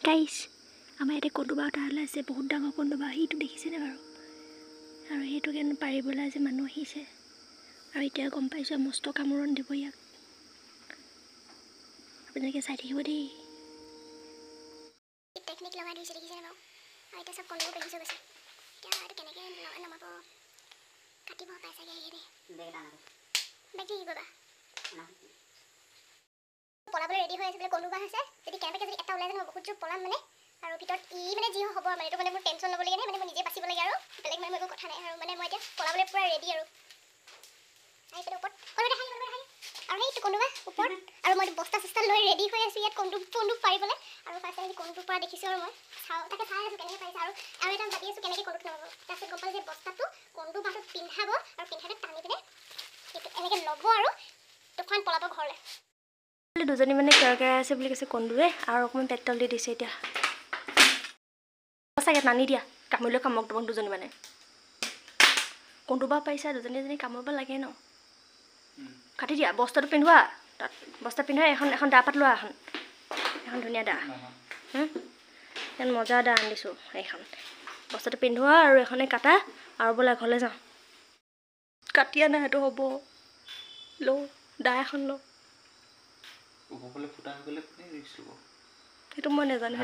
গাইছ আমাৰ ইয়াতে কন্দুবা এটা ওলাইছে বহুত ডাঙৰ কন্দুবা সেইটো দেখিছেনে বাৰু আৰু সেইটো কেন পাৰিবলৈ আজি মানুহ আহিছে আৰু এতিয়া গম পাইছোঁ মস্ত কামোৰণ দিব ইয়াক আপোনালোকে চাই থাকিব দেই টেকনিক লগাই দিছে দেখিছেনে বাৰু আৰু এতিয়া চব কন্দুবা দেখিছে গৈছে এতিয়া এইটো কেনেকৈ নমাব কাটিব পাই চাগে হেৰি বাকী কি কৰিবা পলাবলৈ ৰেডি হৈ আছে বোলে কন্দুবা আছে যদি কেনেবাকৈ যদি এটা ওলাই যায় মই বহুত জোৰ পলাম মানে আৰু ভিতৰত মানে যি হ'ব মানে এইটো মানে মোৰ টেনশ্যন ল'বলগীয়া নাই মানে মই নিজে বাচিব লাগে আৰু বেলেগ মানে একো কথা নাই আৰু মানে মই এতিয়া পলাবলৈ পূৰা ৰেডি আৰু আহি পেলাই ওপৰত আৰু সেইটো কন্দুবা ওপৰত আৰু মই বস্তা চস্তা লৈ ৰেডি হৈ আছোঁ ইয়াত কন্দুক পাৰিবলৈ আৰু ফাৰ্ষ্ট কন্দুৰ পৰা দেখিছোঁ আৰু মই তাকে চাই আছোঁ কেনেকৈ পাৰিছে আৰু এটা ভাবি আছোঁ কেনেকৈ কন্দুক নমাব তাৰপিছত গম পালোঁ যে বস্তাটো কন্দুৰ বাটত পিন্ধাব আৰু পিন্ধাটো টানি পিনে এনেকৈ ল'ব আৰু তুফান পলাব ঘৰলৈ দুজনী মানে কেৰকেৰাই আছে বুলি কৈছে কন্দুৱে আৰু অকণমান পেট্ৰল দি দিছে এতিয়া চাগে নানি দিয়া কামুৰিলৈ কামক তোমাক দুজনী মানে কন্দুবা পাৰিছা দুজনী কামুৰিব লাগে ন কাটি দিয়া বস্তাটো পিন্ধোৱা তাত বস্তা পিন্ধোৱা এখন দা পাত লোৱা এখন ধুনীয়া দা এখন মজা দা আনিছোঁ এইখন বস্তাটো পিন্ধোৱা আৰু এখনে কাটা আৰু বোলে ঘৰলৈ যাওঁ কাটি আনা সেইটো হ'ব লওঁ দা এখন লওঁ সেইটো মই নাজানো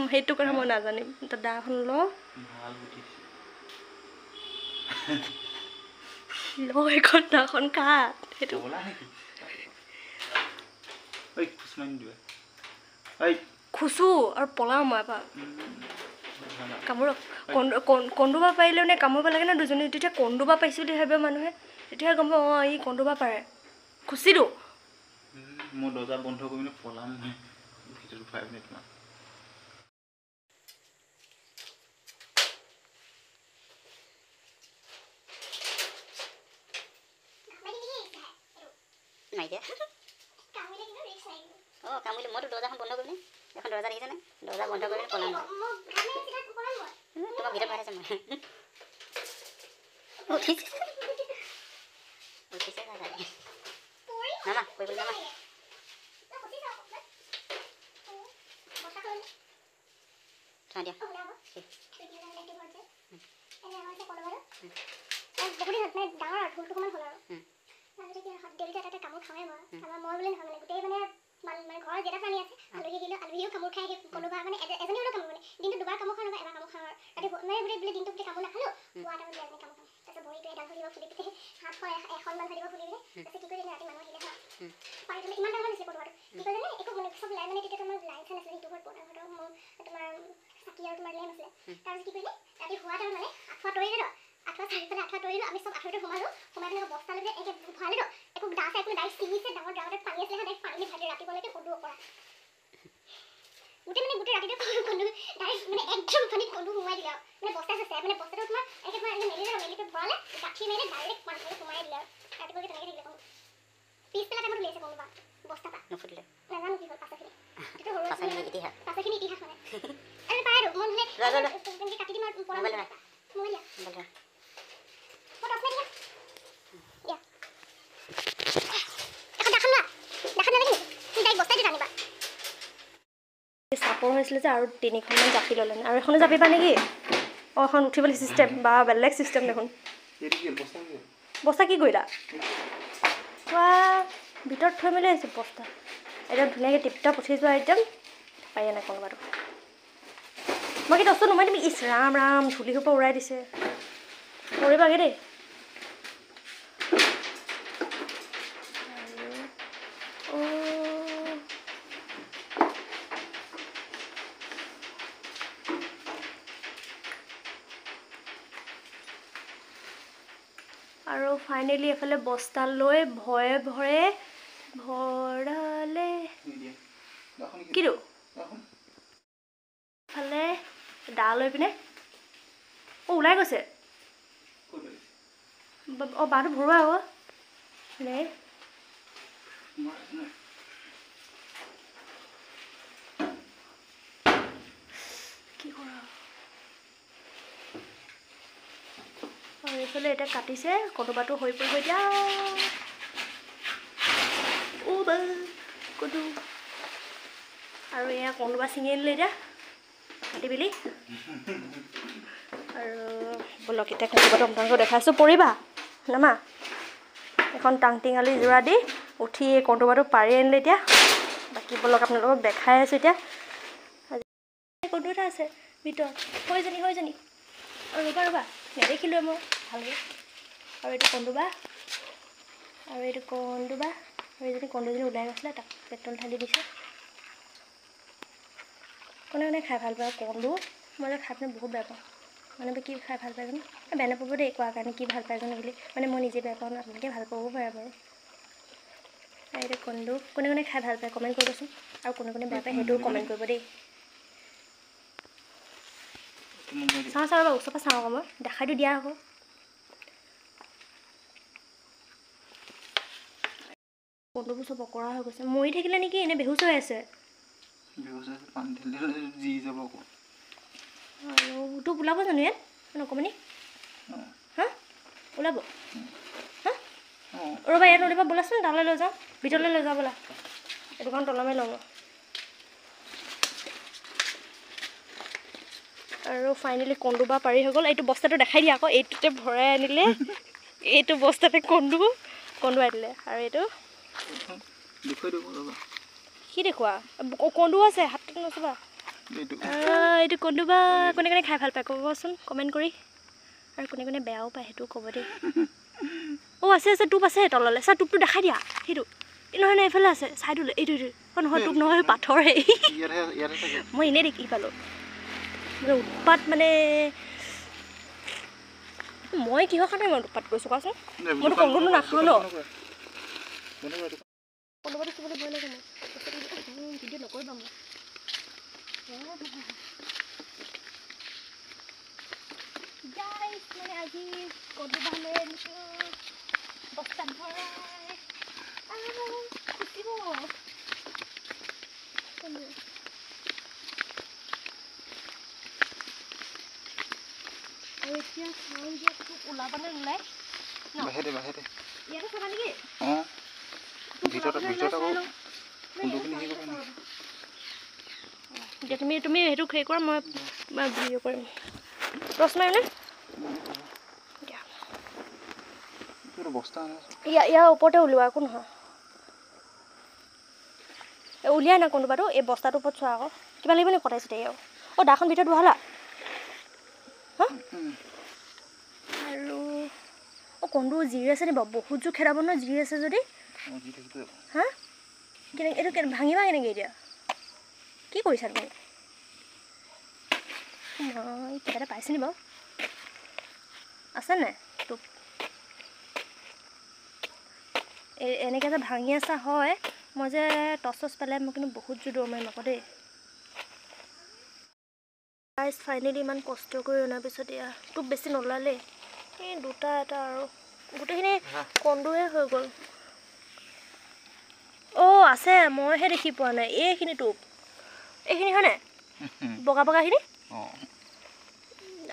সেইটো কথা মই নাজানিম তাত দা এখন লওঁ এখন দাখন কাট সেইটো খুচু আৰু পলাওঁ মই এবাৰ কামোৰক কন্দুবা পাৰিলেও নে কামুৰিব লাগে ন দুজনী তেতিয়া কন্দুবা পাইছোঁ বুলি ভাবিব মানুহে তেতিয়াহে গম পাওঁ অঁ ই কন্দুবা পাৰে খুচি দিওঁ মই দৰ্জা বন্ধ কৰি পিনে পলাম ভিতৰত 5 মিনিটমান কামুৰিলে মইতো দৰ্জাখন বন্ধ কৰিলে এখন দৰ্জা দেখিছেনে দৰ্জা বন্ধ কৰিলে পলাম তোমাক ভিতৰত ভৰাইছে মই উঠিছে নামা কৰিবলৈ নামা থৈ দিয়া কামোৰ খাওঁৱে মই বুলি নহয় মানে গোটেই মানে ঘৰৰ যেটা প্ৰাণী আছে আলহী দিলে আলহীও কামোৰ খাই কোনোবা মানে এজনী হ'লেও কামোৰ মানে দিনটো দুবাৰ কামোৰ খাওঁ এবাৰ কামোৰ খাওঁ ৰাতি মানে বোলে দিনটো গোটেই কামোৰ নাখালোঁ পুৱা টাইমত এজনী কামোৰ খাওঁ তাৰপিছত ভৰিটো এডাল ধৰিব ফুলি পিনে হাত হয় এখনমান ধৰিব ফুলি পিনে তাৰপিছত কি কৰি ৰাতি মানুহ আহিলে হয় পাৰি থ'লে ইমান ডাঙৰ দিছিলে কটোৱাটো কি কয় জানে একো মানে চব লাই মানে তেতিয়া তোমাৰ লাইন চাইন আছিলে সেইটো ঘৰত বনাৰ ঘৰটো মোৰ তোমাৰ চাকি আৰু তোমাৰ লেম আছিলে তাৰপিছত কি কৰিলে ৰাতি শোৱা টাইমত মানে আঁঠুৱা তৰিলে ন আঁঠুৱা চাৰিফালে আঁঠুৱা তৰিলোঁ আমি চব আঁঠুৱাটো সোমালোঁ সোমাই পিনে বস্তা লৈ এনেকৈ ভৰালে ন একো দা চাই একো ডাইৰেক্ট ছিঙিছে ডাঙৰ ডাঙৰ পানী আছিলে ডাইৰেক্ট পানী ভাজি ৰাতিপুৱালৈকে কন্দুব পৰা গোটেই ৰাতিটো কন্দু ডাইৰেক্ট মানে একদম পানীত কন্দু সোমাই দিলে আৰু মানে বস্তা চাই মানে বস্তাটো তোমাৰ এনেকৈ মেলিলে ভৰালে গাঁঠি মাৰিলে ডাইৰেক্ট পানীলৈ সোমাই দিলে আৰু ৰাতিপুৱালৈকে তেনেকৈ থাকিলে কন্দু পিছবেলা টাইমত উলিয়াইছে কন্দুবা বস্তা পা নুফুটিলে নাজানো কি হ'ল পাছৰখিনি সেইটো সৰু পাছৰখিনি ইতিহাস মানে আৰু পাৰে মই মানে তেনেকৈ কাটি দিম আৰু পৰা মোবাইল দিয়া চাপৰ হৈছিলে যে আৰু 3খনমান জাপি ল'লে আৰু এখনো জাপিবা নেকি অঁ এখন উঠিবলৈ চিষ্টেম বা বেলেগ চিষ্টেম দেখোন বস্তা কি কৰিলা পুৰা ভিতৰত থৈ মেলি আহিছোঁ বস্তা একদম ধুনীয়াকৈ টিপটপ উঠি যোৱা একদম পাৰি নাই কোনোবাটো মই কি দহটো নমাই তুমি ইচ ৰাম ৰাম ধূলি সোপা উৰাই দিছে কৰিবাগে দেই আৰু ফাইনেলি এফালে বস্তা লৈ ভয়ে ভয়ে ভৰালে কিটো এফালে দা লৈ পিনে অঁ ওলাই গৈছে অঁ বাটো ভৰোৱা আকৌ নে কি কৰা আৰু এইফালে এতিয়া কাটিছে কন্দুবাটো হৈ পৰিব এতিয়া অ' বা কন্দু আৰু এয়া কন্দুবা ছিঙি আনিলে এতিয়া কাটি মেলি আৰু বলক এতিয়া কন্দুবাটো আপোনালোকক দেখাইছোঁ পৰিবা নামা এখন টাংটিঙালি যোৰা দি উঠি এই কন্দুবাটো পাৰি আনিলে এতিয়া বাকী বলক আপোনালোকক দেখাই আছোঁ এতিয়া কন্দু এটা আছে ভিতৰত হৈ জানি আৰু ৰ'বা নেদেখিলোৱে মই ভালকৈ আৰু এইটো কন্দুবা আৰু এইটো কন্দুবা আৰু এইজনী কন্দুজনী ওলাই গৈছিলে তাক পেট্ৰল ঢালি দিছে কোনে খাই ভাল পায় কন্দু মই যে খাই পিনে বহুত বেয়া পাওঁ মানে কি খাই ভাল পায় জানো বেয়া নাপাব দেই কোৱাৰ কাৰণে কি ভাল পায় জানো বুলি মানে মই নিজে বেয়া পাওঁ আপোনালোকে ভাল পাবও পাৰে বাৰু আৰু এইটো কন্দু কোনে খাই ভাল পায় কমেণ্ট কৰিবচোন আৰু কোনে বেয়া পায় সেইটোও কমেণ্ট কৰিব দেই চাওঁ ৰ'বা ওচৰৰ পৰা চাওঁ আকৌ মই দেখাইতো দিয়া আকৌ কন্দুবোৰ চব অকৰা হৈ গৈছে মৰি থাকিলে নেকি এনে বেহুচ হৈ আছে আৰু তোক ওলাব জানো ইয়াত অকণমানি হা ওলাব হা ৰ'বা ইয়াত নলিবা বোলাচোন তালৈ লৈ যাওঁ ভিতৰলৈ লৈ যাওঁ বোলা এইটো কাৰণ তলমে লওঁ আৰু ফাইনেলি কন্দুবা পাৰি হৈ গ'ল এইটো বস্তাটো দেখাই দিয়া আকৌ এইটোতে ভৰাই আনিলে এইটো বস্তাতে কন্দু আনিলে আৰু এইটো কি দেখুৱা কন্দু আছে হাতত নচবা এইটো কন্দুবা কোনে খাই ভাল পায় ক'বচোন কমেণ্ট কৰি আৰু কোনে বেয়াও পায় সেইটো ক'ব দেই আছে টোপ আছে তললৈ চা টোপটো দেখাই দিয়া সেইটো নহয় এইফালে আছে চাইডলৈ এইটো নহয় টোপ নহয় পাথৰহে মই এনেই দেখি পালোঁ মানে উৎপাত মানে মই কিহৰ কাৰণে মই উৎপাত কৰিছোঁ কোৱাচোন মইতো কন্দুটো নাখাওঁ ন কন্দুবাটো চুবলৈ ভয় লাগে মই ভিডিঅ' নকৰিবা মই মানে আজি কন্দুবা লৈ আনিছোঁ বস্তাত ভৰাই খুচিব আৰু এতিয়া চাওঁ যে তোক ওলাবানে নোলাই ইয়াতে চাবা নেকি এতিয়া তুমি সেইটো হেৰি কৰা মই ভিডিঅ' কৰিম ৰচ মাৰিনে ইয়াৰ ওপৰতে উলিওৱা একো নহয় উলিয়াই নাই কোনোবাটো এই বস্তাটোৰ ওপৰত চোৱা আকৌ কিবা লাগিব নেকি কটাইছে দেই আৰু দাখন ভিতৰত বহালা হা আৰু কন্দু জিৰি আছে নি বাৰু বহুত জোৰ খেদাব নহয় জিৰি আছে যদি হা এইটো ভাঙিবা কেনেকৈ এতিয়া কি কৰিছা তুমি কিবা এটা পাইছে নি বাৰু আছে নাই তোক এনেকৈ যে ভাঙি আছা হয় মই যে টচ পেলাই মই কিন্তু বহুত জোৰ দৌৰ মাৰিম আকৌ দেই ফাইনেলি ইমান কষ্ট কৰি অনাৰ পিছত এয়া তোক বেছি নোলালে এই দুটা এটা আৰু গোটেইখিনি কন্দুৱে হৈ গ'ল আছে মইহে দেখি পোৱা নাই এইখিনি টোপ এইখিনি হয়নে বগাখিনি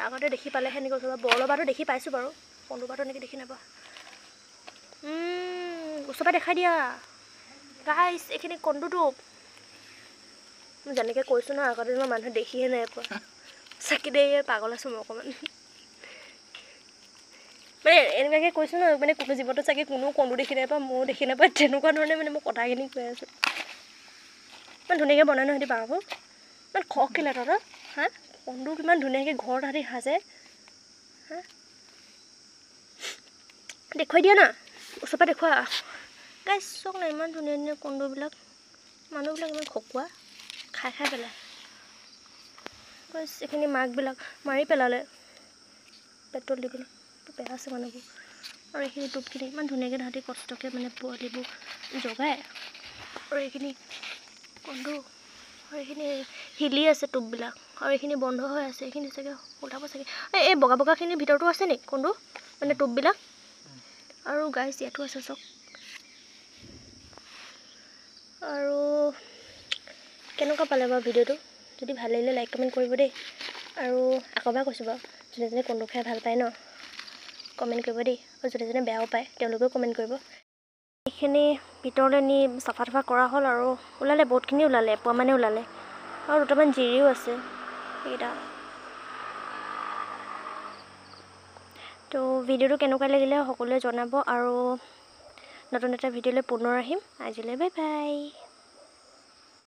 আগতে দেখি পালেহে এনেকৈ কৈছোঁ বৰলবাটো দেখি পাইছোঁ বাৰু কন্দুবাটো এনেকৈ দেখি নাপা ওচৰৰ পৰা দেখাই দিয়া গাইছ এইখিনি কন্দু টোপ মই যেনেকৈ কৈছোঁ ন আগতে মই মানুহে দেখিহে নাই পোৱা চাকি দেই পাগল আছোঁ মই অকণমান মানে এনেকুৱাকৈ কৈছোঁ ন মানে কোনো জীৱনটো চাগে কোনো কন্দু দেখি নাপায় ময়ো দেখি নাপায় তেনেকুৱা ধৰণে মানে মই কথাখিনি কৈ আছোঁ ইমান ধুনীয়াকৈ বনাই ন সিহঁতি বাঁহবোৰ ইমান খক কেলে তহঁতৰ হা কন্দু কিমান ধুনীয়াকৈ ঘৰত তাহাঁতি সাজে হা দেখুৱাই দিয়া না ওচৰৰ পৰা দেখুওৱা গাইছ চাওক না ইমান ধুনীয়া ধুনীয়া কন্দুবিলাক মানুহবিলাক ইমান খকুৱা খাই পেলায় গাইছ এইখিনি মাকবিলাক মাৰি পেলালে পেট্ৰল দি পিনে বেয়া আছে মানুহবোৰ আৰু এইখিনি টোপখিনি ইমান ধুনীয়াকৈ তাহাঁতি কষ্টকৈ মানে পোৱালিবোৰ জগায় আৰু এইখিনি কন্দু আৰু এইখিনি হিলি আছে টোপবিলাক আৰু এইখিনি বন্ধ হৈ আছে এইখিনি চাগে ওলাব চাগে এই বগাখিনিৰ ভিতৰতো আছে নি কন্দু মানে টোপবিলাক আৰু গাইছ ইয়াতো আছে চাওক আৰু কেনেকুৱা পালে বাৰু ভিডিঅ'টো যদি ভাল লাগিলে লাইক কমেণ্ট কৰিব দেই আৰু আকৌবাৰ কৈছোঁ বাৰু যোনে যোনে কন্দু খাই ভাল পায় ন কমেণ্ট কৰিব দেই আৰু যোনে যোনে বেয়াও পায় তেওঁলোকেও কমেণ্ট কৰিব এইখিনি ভিতৰলৈ নি চাফা তাফা কৰা হ'ল আৰু ওলালে বহুতখিনি ওলালে এপোৱা মানে ওলালে আৰু দুটামান জিৰিও আছে এইকেইটা। তো ভিডিঅ'টো কেনেকুৱা লাগিলে সকলোৱে জনাব আৰু নতুন এটা ভিডিঅ'লৈ পুনৰ আহিম। আজিলৈ বাই বাই।